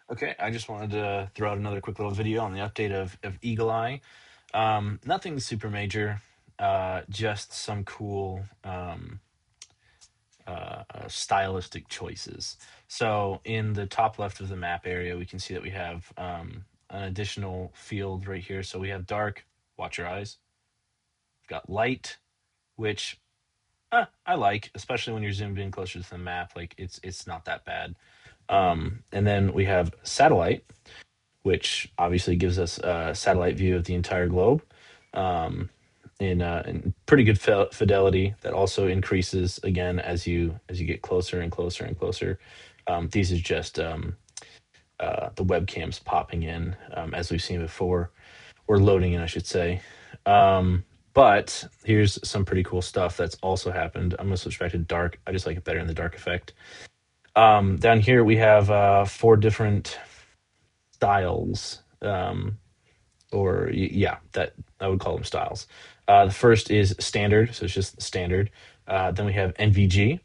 Okay, I just wanted to throw out another quick little video on the update of Eagle Eye. Nothing super major, just some cool stylistic choices. So in the top left of the map area, we can see that we have an additional field right here. So we have dark, watch your eyes. We've got light, which I like, especially when you're zoomed in closer to the map. Like it's not that bad. And then we have satellite, which obviously gives us a satellite view of the entire globe um, in pretty good fidelity. That also increases again as you get closer and closer and closer. These is just the webcams popping in as we've seen before, or loading in, I should say. But here's some pretty cool stuff that's also happened. I'm gonna switch back to dark. I just like it better in the dark effect. Down here we have four different styles. Or yeah, that I would call them styles. The first is standard, so it's just standard. Then we have NVG,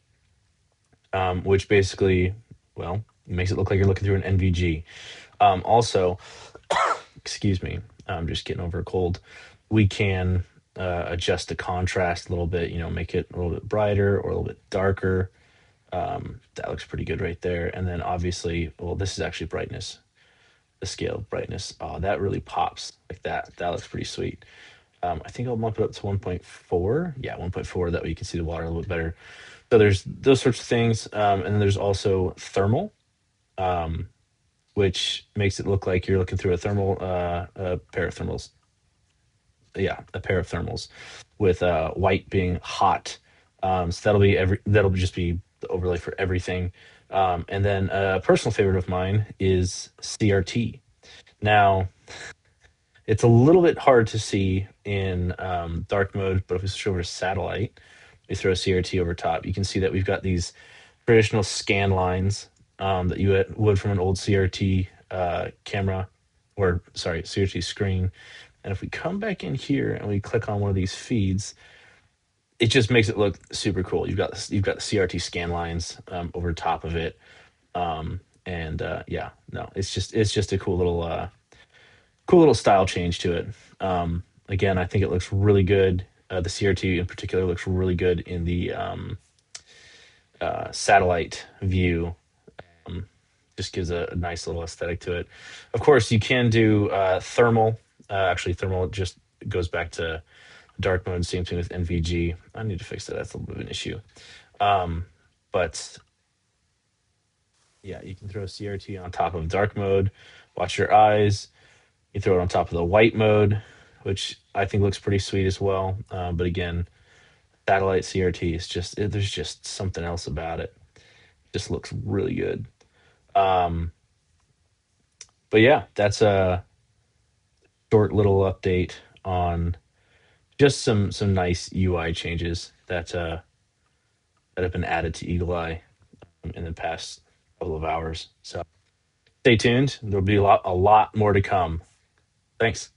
which basically, well, makes it look like you're looking through an NVG. Also, excuse me, I'm just getting over a cold. We can adjust the contrast a little bit, make it a little bit brighter or a little bit darker. That looks pretty good right there. And then obviously, well, this is actually brightness, the scale of brightness. Oh, that really pops like that. That looks pretty sweet. I think I'll bump it up to 1.4. Yeah, 1.4. That way you can see the water a little bit better. So there's those sorts of things. And then there's also thermal, um, which makes it look like you're looking through a pair of thermals. Yeah, a pair of thermals with white being hot. So that'll just be the overlay for everything. And then a personal favorite of mine is CRT. Now, it's a little bit hard to see in dark mode, but if we switch over to satellite, we throw a CRT over top, you can see that we've got these traditional scan lines that you would from an old CRT camera, or sorry, CRT screen. And if we come back in here and we click on one of these feeds, it just makes it look super cool. You've got the CRT scan lines over top of it, and yeah, no, it's just a cool little style change to it. Again, I think it looks really good. The CRT in particular looks really good in the satellite view. Um, just gives a nice little aesthetic to it. Of course, you can do thermal. Actually, thermal just goes back to dark mode. Same thing with NVG. I need to fix that. That's a little bit of an issue. Um, but yeah, you can throw CRT on top of dark mode. Watch your eyes. You throw it on top of the white mode, which I think looks pretty sweet as well. But again, satellite CRT is there's just something else about it. Just looks really good. Um, but yeah, that's a short little update on just some nice UI changes that have been added to Eagle Eye in the past couple of hours. So stay tuned. There'll be a lot more to come. Thanks.